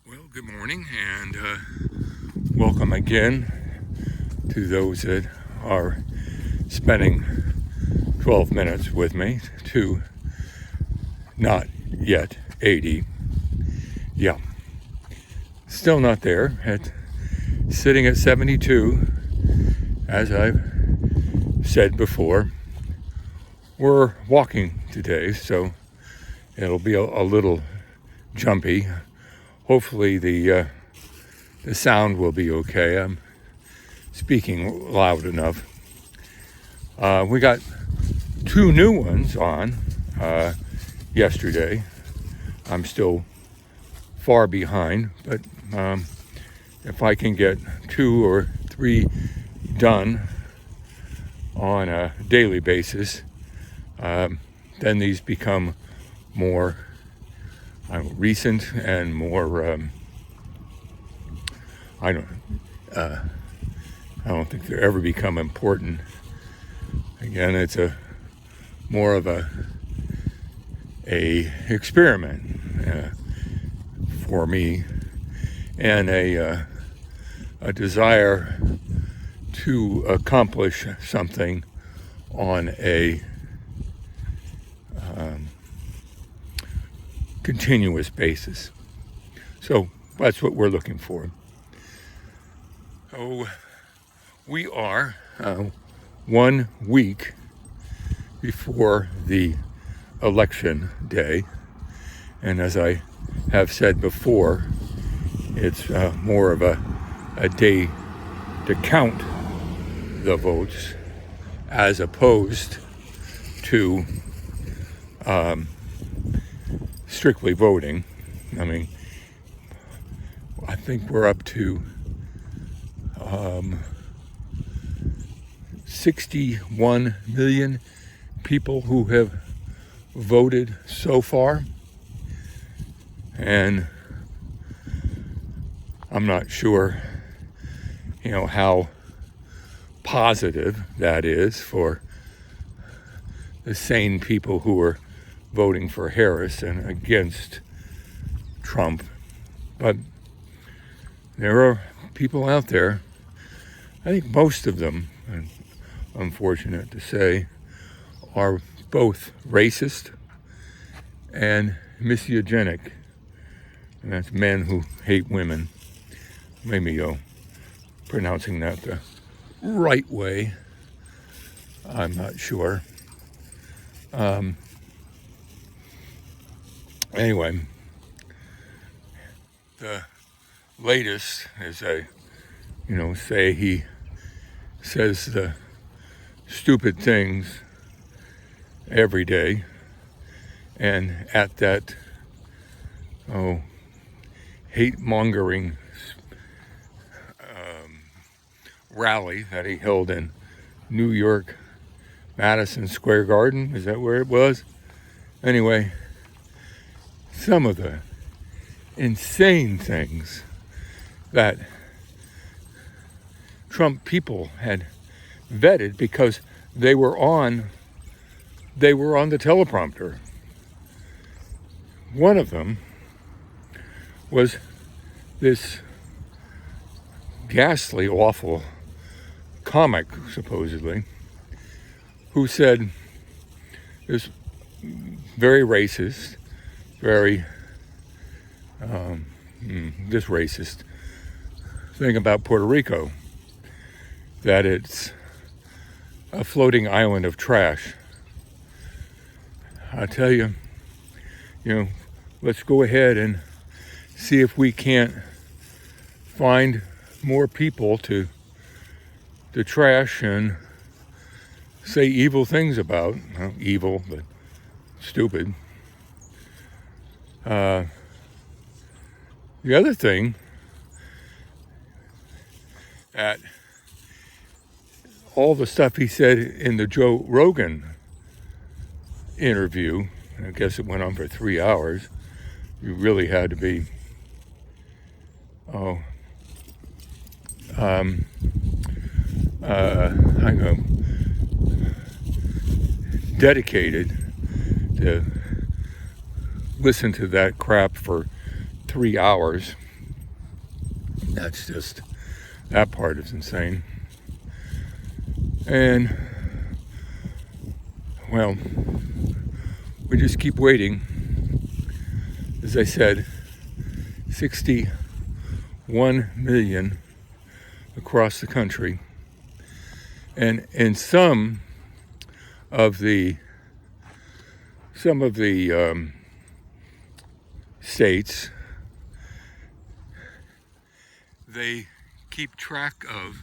Well, good morning and welcome again to those that are spending 12 minutes with me to not yet 80. Yeah, still not there. Sitting at 72, as I've said before. We're walking today, so it'll be a little jumpy. Hopefully the sound will be okay. I'm speaking loud enough. We got two new ones on yesterday. I'm still far behind, but if I can get 2 or 3 done on a daily basis, then these become more recent and more I don't think they'll ever become important. Again, it's a more of a experiment for me, and a desire to accomplish something on a continuous basis. So that's what we're looking for. So we are 1 week before the election day, and as I have said before, it's more of a day to count the votes as opposed to strictly voting. I mean, I think we're up to 61 million people who have voted so far, and I'm not sure, how positive that is for the sane people who are voting for Harris and against Trump. But there are people out there, I think most of them, and unfortunate to say, are both racist and misogynist. And that's men who hate women. Maybe pronouncing that the right way. I'm not sure. Anyway, the latest is say he says the stupid things every day, and at that hate-mongering rally that he held in New York, Madison Square Garden, is that where it was? Anyway, some of the insane things that Trump people had vetted because they were on the teleprompter. One of them was this ghastly, awful comic, supposedly, who said this very racist, very this racist thing about Puerto Rico, that it's a floating island of trash. I tell you, let's go ahead and see if we can't find more people to trash and say evil things about. Not evil, but stupid. The other thing that all the stuff he said in the Joe Rogan interview, I guess it went on for 3 hours, you really had to be dedicated to listen to that crap for 3 hours. That's just, that part is insane. And, well, we just keep waiting. As I said, 61 million across the country. And in some of the states, they keep track of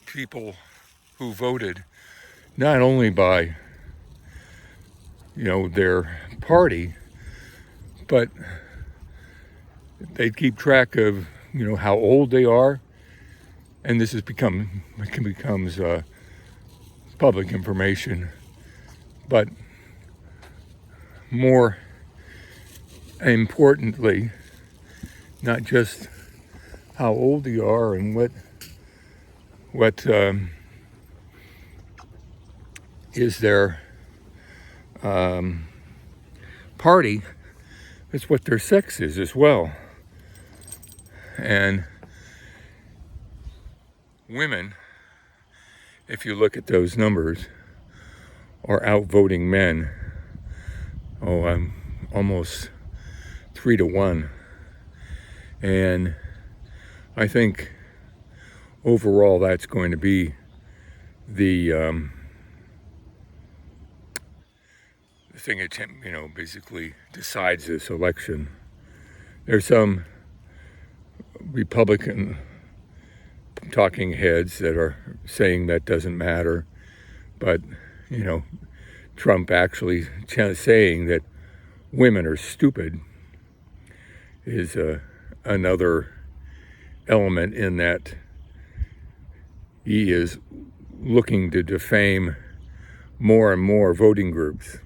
people who voted not only by, their party, but they keep track of, how old they are. And this becomes public information. But more importantly, not just how old you are and what is their party, it's what their sex is as well. And women, if you look at those numbers, are outvoting men. I'm almost 3-1. And I think overall that's going to be the thing that basically decides this election. There's some Republican talking heads that are saying that doesn't matter, but Trump actually saying that women are stupid is another element in that he is looking to defame more and more voting groups.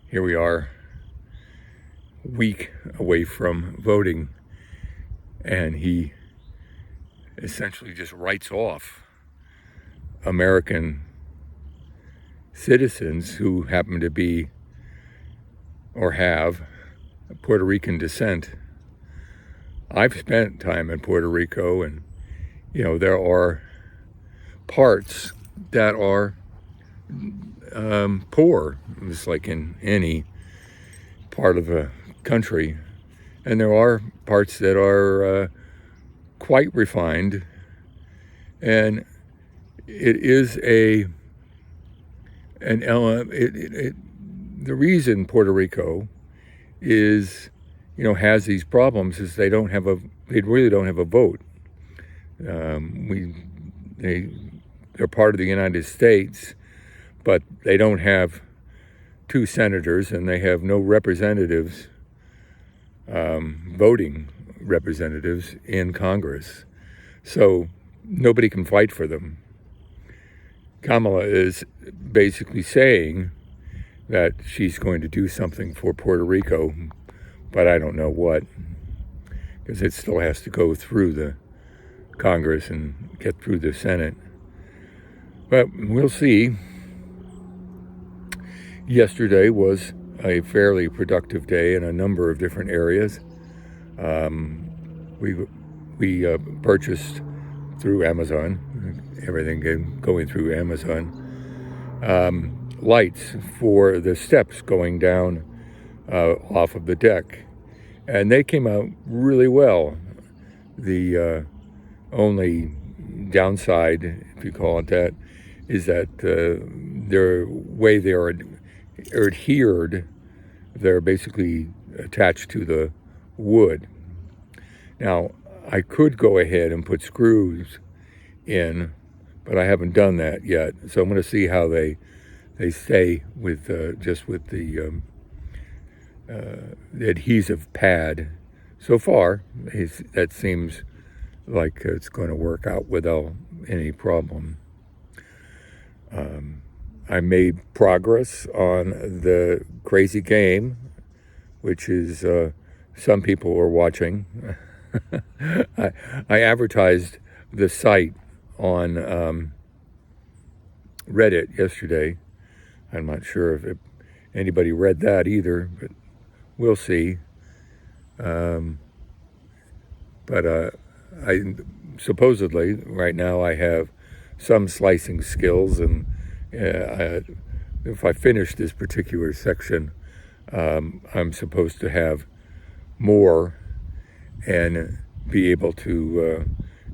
Here we are, a week away from voting, and he essentially just writes off American citizens who happen to be or have Puerto Rican descent. I've spent time in Puerto Rico, and there are parts that are poor, just like in any part of a country, and there are parts that are quite refined. And it is an element. The reason Puerto Rico is has these problems is they really don't have a vote. They're part of the United States, but they don't have 2 senators, and they have no representatives, voting representatives in Congress. So nobody can fight for them. Kamala is basically saying that she's going to do something for Puerto Rico, but I don't know what, because it still has to go through the Congress and get through the Senate. But we'll see. Yesterday was a fairly productive day in a number of different areas. We purchased through Amazon, everything going through Amazon, lights for the steps going down off of the deck, and they came out really well. The only downside, if you call it that, is that their way they are adhered, they're basically attached to the wood. Now, I could go ahead and put screws in, but I haven't done that yet. So I'm going to see how they stay with just with the adhesive pad. So far, that seems like it's going to work out without any problem. I made progress on the Crazy Game, which is some people are watching. I advertised the site on Reddit yesterday. I'm not sure if anybody read that either, but we'll see. But I supposedly right now I have some slicing skills, and if I finish this particular section, I'm supposed to have more and be able to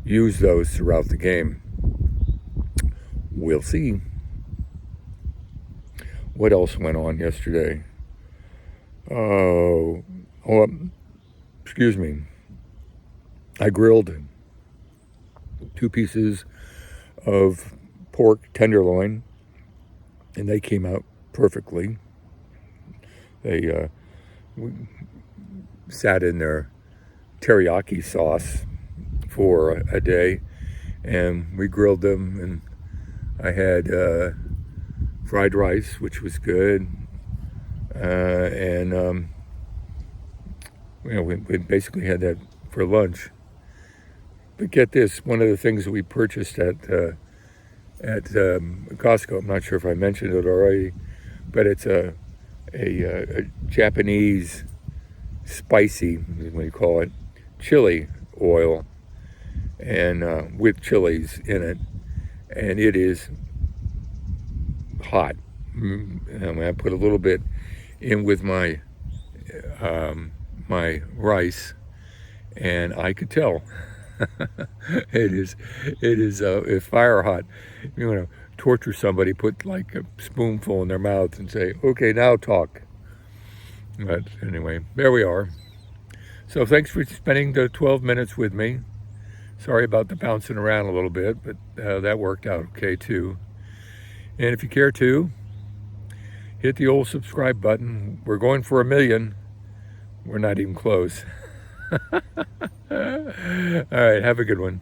use those throughout the game. We'll see. What else went on yesterday? Excuse me. I grilled 2 pieces of pork tenderloin, and they came out perfectly. They sat in their teriyaki sauce for a day, and we grilled them, and I had fried rice, which was good, and we basically had that for lunch. But get this, one of the things that we purchased at Costco, I'm not sure if I mentioned it already, but it's a Japanese spicy, what do you call it, chili oil, and with chilies in it, and it is hot. And I put a little bit in with my my rice, and I could tell it is fire hot. You want to torture somebody, put like a spoonful in their mouth and say, okay, now talk. But anyway, there we are. So thanks for spending the 12 minutes with me. Sorry about the bouncing around a little bit, but that worked out okay too. And if you care to, hit the old subscribe button. We're going for 1 million. We're not even close. All right, have a good one.